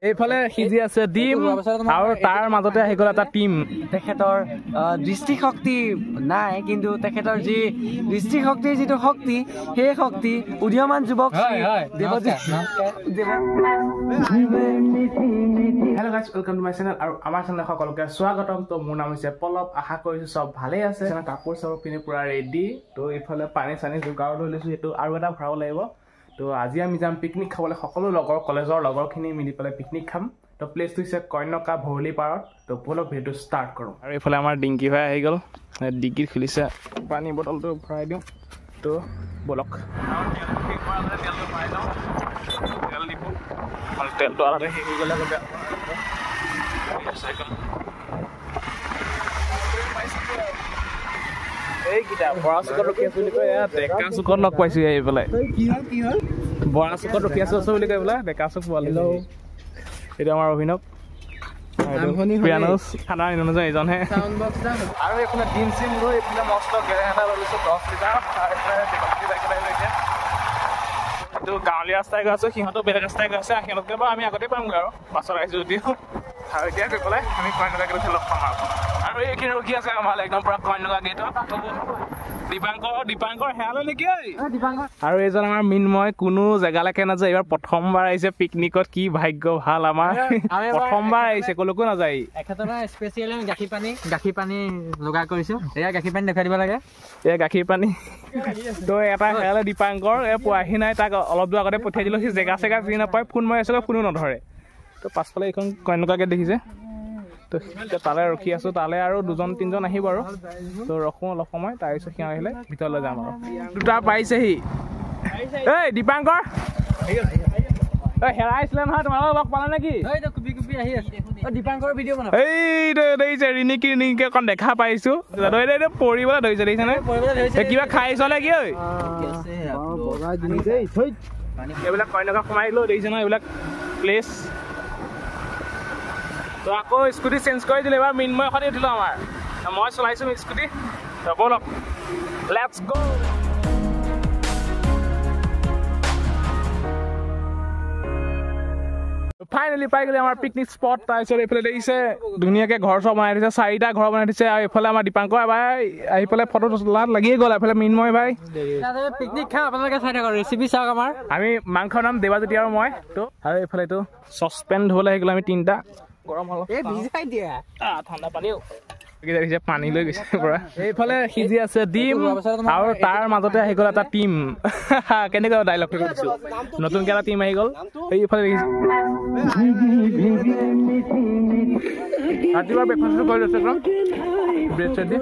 এইফালে সিজি আছে ডিম আৰু তাৰ মাজতে আহি গ'ল এটা টিম তেখেতৰ দৃষ্টিশক্তি নাই কিন্তু তেখেতৰ যি দৃষ্টিশক্তিৰ যিটো শক্তি সেই শক্তি উদীয়মান যুৱক hello' guys welcome to my channel আৰু আমাৰ চেনেল সকলোকে স্বাগতম। তো মোৰ নাম হৈছে পল্লৱ, আশা কৰিছোঁ চব ভালেই আছে। কাপোৰ চাপোৰ পিন্ধি পুৰা ৰেডি। তো এইফালে পানী চানী যোগাৰ লৈ লৈছোঁ, সেইটো আৰু এটা ভৰাব লাগিব। তো আজি আমি যাম পিকনিক খাবলৈ, সকলো লগৰ কলেজৰ লগৰখিনি মিলি পেলাই পিকনিক খাম। তো প্লেচটো হৈছে কন্যকা ভৰলি পাৰত। তো বলক ভিডিঅ'টো ষ্টাৰ্ট কৰোঁ। আৰু এইফালে আমাৰ ডিংকি ভাই আহি গ'ল, ডিংকিত খুলিছে, পানী বটলটো ভৰাই দিওঁ। তো বলক তেলটো আলাদা শেষ হৈ গ'লে এইকেইটা বৰা চুকত ৰখি আছো বুলি কয়, ডেকা চুকত লগ পাইছো আহি পেলাই। বৰা চুকত ৰখি আছো বুলি কয় বোলে, ডেকা চুক পোৱালি। এইটো আমাৰ অভিনৱ এইজনহে। আৰু এইফালে ডিম চিম লৈ এইফালে মস্ত গেৰেজ এটা লৈ লৈছো 10 লিটাৰ। এইটো গাঁৱলীয়া ৰাস্তাই গৈ আছো, সিহঁতো বেলেগ ৰাস্তাই গৈ আছে। সিহঁতকে বাৰু আমি আগতে পামগৈ আৰু পাছত আহিছো যদিও। আৰু এতিয়া গৈ পেলাই আমি কন্যকা গেটত লগ পাম আৰু এইখিনি ৰখি আছে আমাৰ একদম পুৰা কন্যকা গেটত। দীপাংকৰ হেয়ালৈ নেকি? আৰু এইজন আমাৰ মিনময়, কোনো জেগালৈকে নাযায়, এইবাৰ প্ৰথমবাৰ আহিছে পিকনিকত। কি ভাগ্য ভাল আমাৰ, প্ৰথমবাৰ আহিছে, কলৈকো নাযায়। এখেতৰ স্পেচিয়েল আমি গাখীৰ পানী যোগাৰ কৰিছো। এয়া গাখীৰ পানী দেখাই দিব লাগে, এয়া গাখীৰ পানী। তো এটা হেয়ালে দীপাংকৰ পোৱাহি নাই, তাক অলপ দূৰ আগতে পঠিয়াই দিলোঁ। সি জেগা চেগা যি নাপায়, ফোন মাৰি আছোঁ ফোনো নধৰে। তো পাছফালে এইখন কন্যকা গেট দেখিছে। তো তালৈ ৰখি আছোঁ, তালৈ আৰু 2-3জন আহিব আৰু। তো ৰখোঁ অলপ সময়, তাৰপিছত সিহঁত আহিলে ভিতৰলৈ যাম আৰু। দুটা পাইছেহি। এই দীপাংকৰ হেৰাইছিলে নহয়, তোমালোক লগ পালা নেকি? দীপাংকৰ ভিডিঅ' বনাব। এইটো দেখিছে ৰিণিকি অকণ দেখা পাইছোঁ। পৰিবলৈ ধৰিছে, দেখিছেনে? কিবা খাইছ নে কি? এইবিলাক কন্যকা সোমাই দিলোঁ, দেখিছে নহয় এইবিলাক প্লেচ। তো আকৌ স্কুটি চেঞ্জ কৰি দিলোঁ, এইবাৰ মিনময় সদায় উঠিলোঁ আমাৰ। মই চলাইছোঁ স্কুটি। বলক লেটছ গো। ফাইনেলি পাই গ'লে আমাৰ পিকনিক স্পট। তাৰপিছত এইফালে দেখিছে ধুনীয়াকৈ ঘৰ চৰ বনাই দিছে, 4টা ঘৰ বনাই দিছে। আৰু এইফালে আমাৰ দীপাংকৰ এবাৰ আহি পেলাই ফটো তোলাত লাগিয়ে গ'ল। এইফালে মিনময় ভাই পিকনিক খাই আপোনালোকে চাই থাকক, ৰেচিপি চাওক আমাৰ। আমি মাংসৰ নাম দেৱাজ্যোতি আৰু মই। তো আৰু এইফালে এইটো চচপেন ধুবলৈ আহি গ'ল আমি 3টা। গৰম অলপ ঠাণ্ডা পানীও দেখিছে, পানী লৈ গৈছে পৰা। এইফালে সিজি আছে ডিম আৰু তাৰ মাজতে আহি গ'ল এটা টিম। কেনেকুৱা ডাইলগটো কৈছোঁ, নতুনকৈ এটা টিম আহি গ'ল। এইফালে দেখিছোঁ ৰাতিপুৱা ব্ৰেকফাষ্টটো কৰি লৈছে একদম ব্ৰেড চেড দি।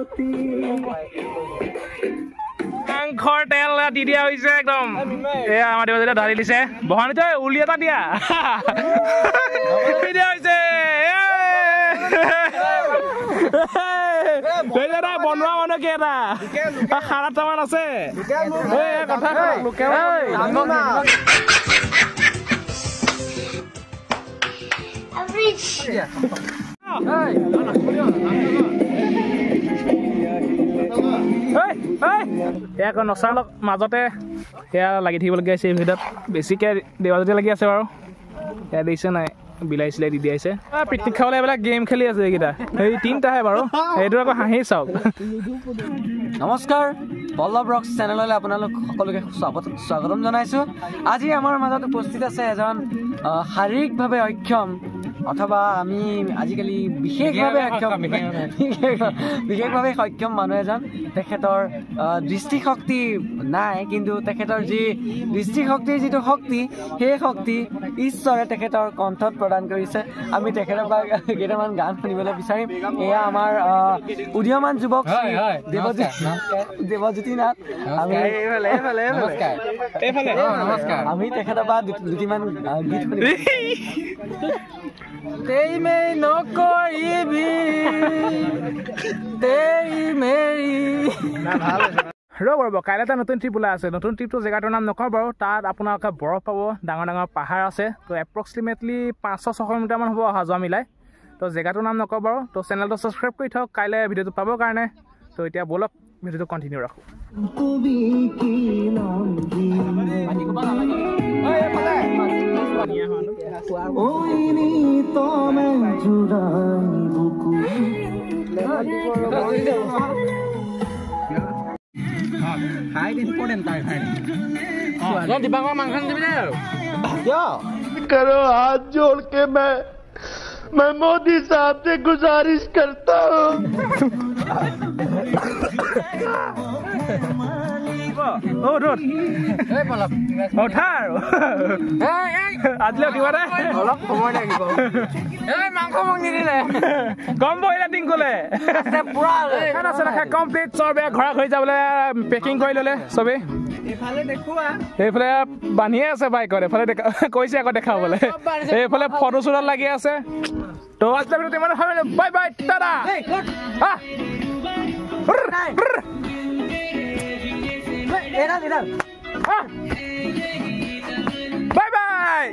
মাংসৰ তেল দি দিয়া হৈছে একদম। এয়া আমাৰ দেৱাজ্যোতিয়ে ঢালি দিছে। বহানিতে উলি এটা দিয়া দিয়া হৈছে। বনোৱা মানুহ কেইটা, 7-8টামান আছে। কথা আকৌ নচাৰ মাজতে সেয়া লাগি থাকিবলগীয়া হৈছে। এই ভিডিঅ'ত বেছিকৈ দেৱাজ্যোতি লাগি আছে বাৰু। সেয়া দেখিছে নাই, বিলাহী চিলাই দি দিয়াইছে। পিকনিক খাবলৈ এইবিলাক গেম খেলি আছে এইকেইটা। সেই 3টাহে বাৰু, সেইটো আকৌ হাঁহি চাওক। নমস্কাৰ, পল্লৱ ৰক্স চেনেললৈ আপোনালোক সকলোকে স্বাগতম জনাইছোঁ। আজি আমাৰ মাজত উপস্থিত আছে এজন শাৰীৰিকভাৱে অক্ষম, অথবা আমি আজিকালি বিশেষভাৱে সক্ষম মানুহ এজন। তেখেতৰ দৃষ্টিশক্তি নাই কিন্তু তেখেতৰ যি দৃষ্টিশক্তিৰ যিটো শক্তি সেই শক্তি ঈশ্বৰে তেখেতৰ কণ্ঠত প্ৰদান কৰিছে। আমি তেখেতৰ পৰা কেইটামান গান শুনিবলৈ বিচাৰিম। এয়া আমাৰ উদীয়মান যুৱক দেৱজ্যোতি নাথ। আমি তেখেতৰ পৰা দুটিমান গীত শুনিম। ৰ'ব কাইলৈ এটা নতুন ট্ৰিপ ওলাই আছে। নতুন ট্ৰিপটো জেগাটোৰ নাম নকওঁ বাৰু। তাত আপোনালোকে বৰফ পাব, ডাঙৰ ডাঙৰ পাহাৰ আছে। তো এপ্ৰক্সিমেটলি 500-600 মিটাৰমান হ'ব অহা যোৱা মিলাই। তো জেগাটোৰ নাম নকওঁ বাৰু। তো চেনেলটো ছাবস্ক্ৰাইব কৰি থওক কাইলৈ ভিডিঅ'টো পাবৰ কাৰণে। তো এতিয়া বলক ভিডিঅ'টো কণ্টিনিউ ৰাখোঁ। करो हाथ जोड़ के मैं मोदी साहब से गुजारिश करता हूँ আজিলৈ দিব দে অলপ সময় লাগিব মাংস মোক নিদিলে কম বহিলে টিংকুলে পুৰা কমপ্লিট চবে ঘৰত হৈ যাবলৈ পেকিং কৰি ল'লে চবেই এইফালে দেখুৱা এইফালে বান্ধিয়ে আছে বাইকত এইফালে কৈছে আকৌ দেখাবলৈ এইফালে ফটো শ্বুটত লাগি আছে তো আজিলৈ bye bye tata bye bye